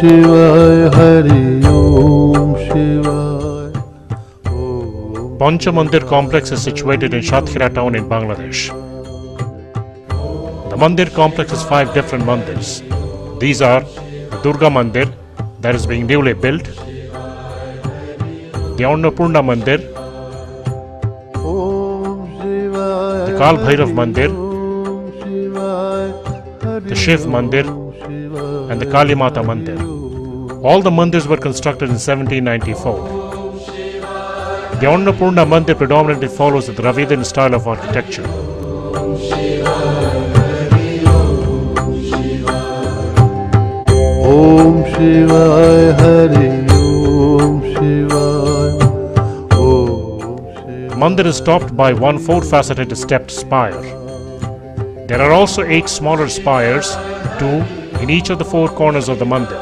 Shivaya Hari Om Shivaya. Pancha Mandir complex is situated in Shatkhira town in Bangladesh. The Mandir complex has 5 different mandirs. These are the Durga Mandir that is being newly built, the Annapurna Mandir, the Kal Bhairav Mandir, the Shiv Mandir and the Kali Mata Mandir. All the mandirs were constructed in 1794. The Annapurna Mandir predominantly follows the Dravidian style of architecture. Om Shivaya Hari Om Shivaya. The mandir is topped by one 4-faceted stepped spire. There are also 8 smaller spires, 2 in each of the 4 corners of the mandir.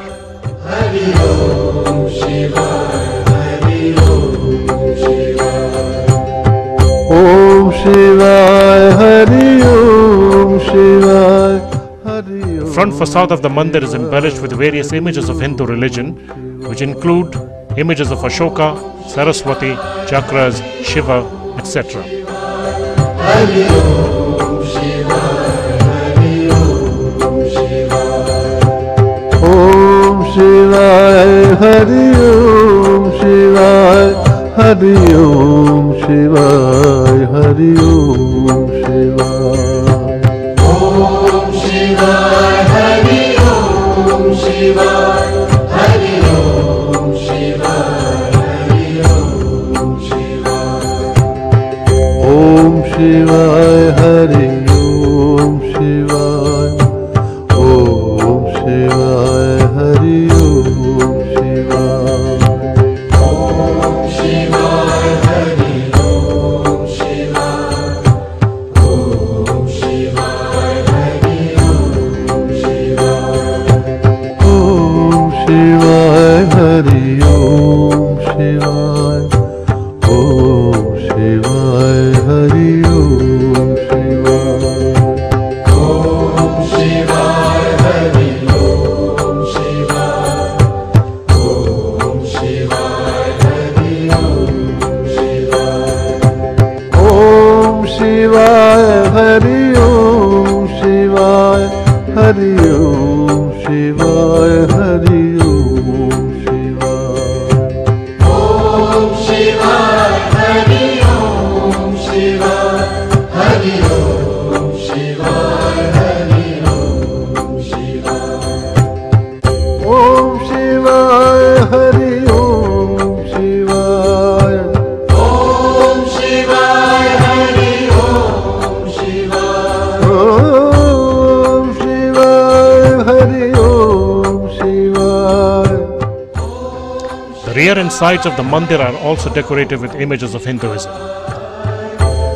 Om Shivaya Hari Om Shivaya Hari Om. The front facade of the mandir is embellished with various images of Hindu religion, which include images of Ashoka, Saraswati, chakras, Shiva, etc. Om Shivaya Hari Om Shivaya Hari Om Shivaya Hari Om Shivaya. Om Shivaya Hari Om Shivaya Hari Om Shivaya Hari Om Shivaya. Om Shivaya Hari Om Shivaya. Om Shivaya Hari Om Shivaya. Om Shivaya Hari Om Shivaya. Om Shivaya Hari Om Shivaya. Om Shivaya Hari Om Shivaya. Om Shivaya Hari Om Shivaya. Om Shivaya Hari Om Shivaya. Om Shivaya Hari Om Shivaya. Om Shivaya Hari Om Shivaya. Hari Om Shivaya Hari Om Shivaya. Om Shivaya Hari Om Shivaya. Hari Om Shivaya Hari Om Shivaya. Om Shivaya Hari Om Shivaya. Om Shivaya Hari Om Shivaya. Om Shivaya Hari Om Shivaya. The rear and sides of the mandir are also decorated with images of Hinduism.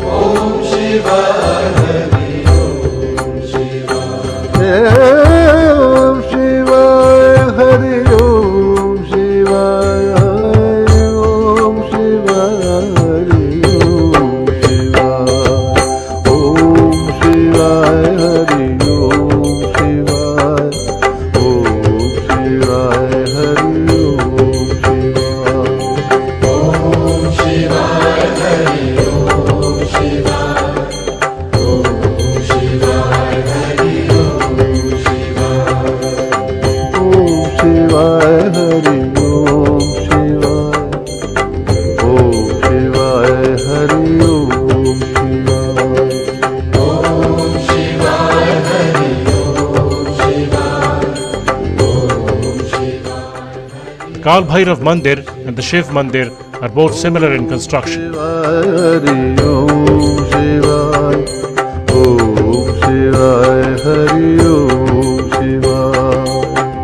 Om Shivaya Hari Om Shivaya. Om Shivaya Hari Om Shivaya. Om Shivaya Hari Om Shivaya. Om Shivaya Hari Om Shivaya. Om Shivaya Hari Om Shivaya. Om Shivaya Hari Om Shivaya. Om Shivaya Hari Om Shivaya. Om Shivaya Hari Om Shivaya. Om Shivaya Hari Om Shivaya. Om Shivaya Hari Om Shivaya. Om Shivaya. The Kal Bhairav Mandir and the Shiv Mandir are both similar in construction. Hari Om Shivaya. Om Shivaya Hari Om Shivaya.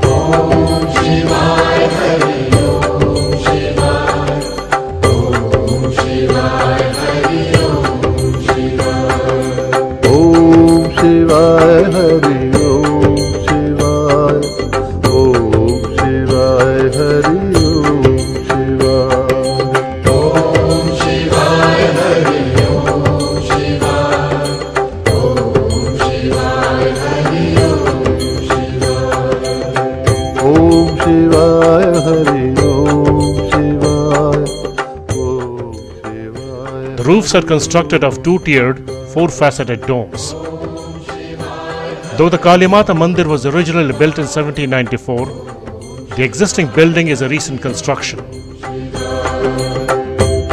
Om Shivaya Hari Om Shivaya. Om Shivaya Hari Om Shivaya. Om Shivaya Hari Om Shivaya. Om Shivaya Hari Om Shivaya. Om Shivaya Hari Om roofs are constructed of two-tiered, four-faceted domes. Though the Kalimata Mandir was originally built in 1794, the existing building is a recent construction.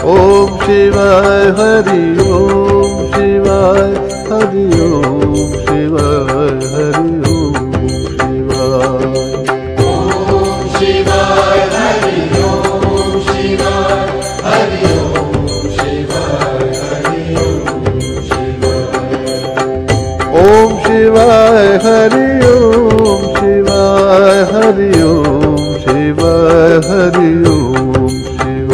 Om Shivaya Hari Om Shivaya Hari Om Shivaya Hari Om Shivaya. Om Shivaya Hari Om Shivaya Hari Om Shivaya Hari Om Shivaya. Om Shivaya Hari Om Shivaya Hari Om Shivaya Hari Om Shivaya.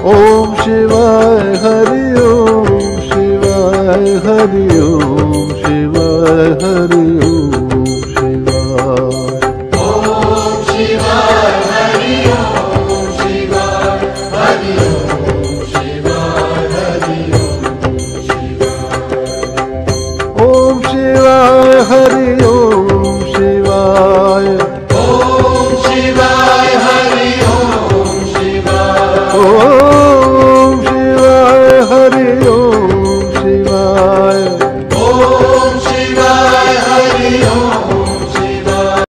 Om Shivaya Hari Om Shivaya Hari Om Shivaya Hari